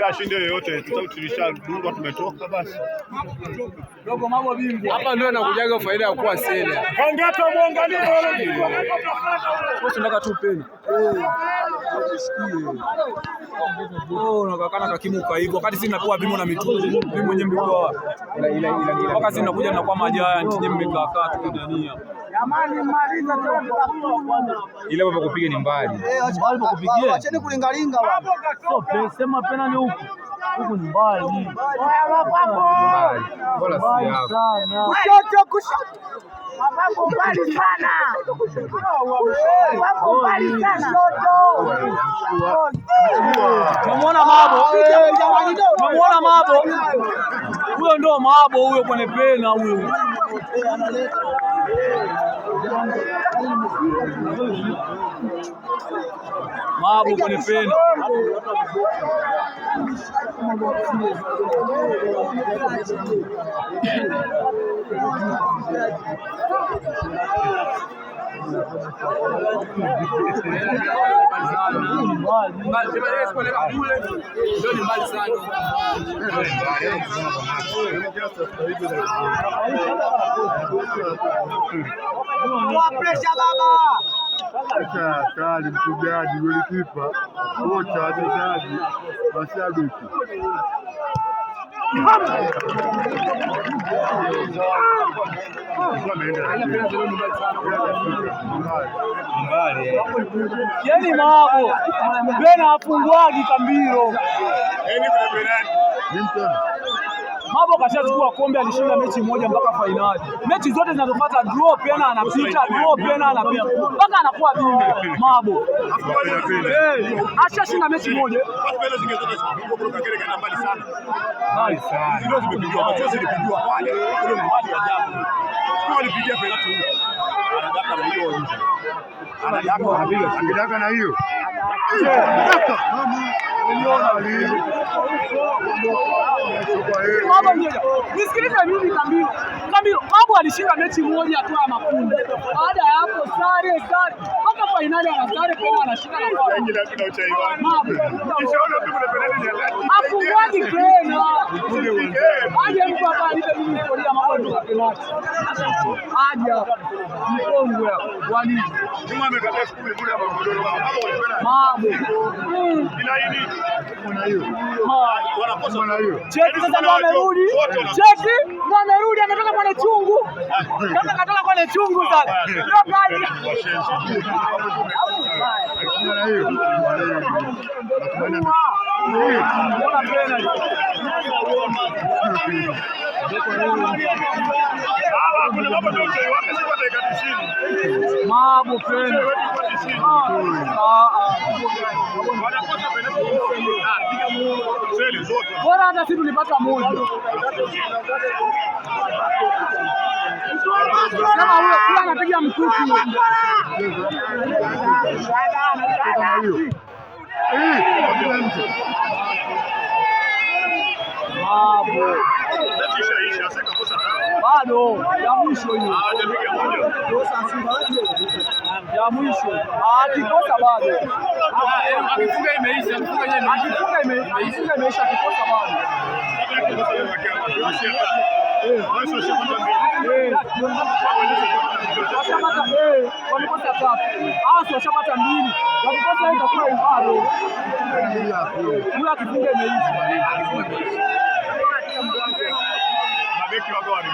ashinde yoyote, tulishadungwa tumetoka basi. Dogo mambo bingwa. Hapa ndio anakujaga faida ya kuwa sele. Ongea muangalie wewe. Wewe unataka tu peni. Unakakana kakimuka hivyo. Wakati sisi tunapewa vimo na mitungi. Mimi mwenyewe mbiko wapi? Wakati sisi tunakuja na kwa majaya ntinye mmekaa tukidania. Jamani maliza ile baba kupiga ni mbali. Mbali pa kupigia. Acheni kulingalinga baba. So sema pena ni huku. Huku ni mbali. Mbali. Bora si hapo. Kushoto. Mambo mbali sana. Mambo mbali sana. Unamuona Mabo? Unamuona Mabo? Huyo ndio Mabo huyo kwenye pena huyo. Mabo kwenye pena. Presha baba. Kali mpigaji golikipa wote wachezaji mashabiki. Yaani Mabo Bena afunguaji kambiro. Mabo kashachukua kombe, alishinda mechi moja mpaka fainali. Mechi zote zinazofuata draw pena anapita, draw pena anapita. Mpaka anakuwa bingwa Mabo. Ashashinda mechi moja. Pena zingezota kutoka kile kana mbali sana. Mbali sana. Ndio zimepigwa, machozi zilipigwa pale. Ile mbali ya ajabu. Sio alipigia penalti huko. Anadaka na hiyo nje. Anadaka na hiyo. Anadaka na hiyo. Mabo ndio. Nisikilize mimi Kambiro. Kambiro, Mabo alishinda mechi moja tu ya makundi. Baada ya hapo sare mpaka fainali anasare pena anashinda na kwa. Afunguaji pena. Aje mtu hapa alipe mimi historia Mabo ndio penalti. Aje mkongwe wani. Juma amekataa skuli kule hapa Godoro. Mabo. Cheki sasa ndo amerudi. Cheki ndo amerudi, ametoka kwenye chungu. Sasa katoka kwenye chungu sasa. Ndio kaji. Mabo pena. Bora hata sisi tulipata moja. Sema huyo anapiga mkuki. Mabo. Bado ya mwisho hiyo. Ya mwisho. Akikosa bado. Akifunga imeisha, akifunga imeisha, akikosa bado. Walipata tatu. Washapata mbili. Wakikosa itakuwa bado. Huyo akifunga imeisha. Mabeki wa goli.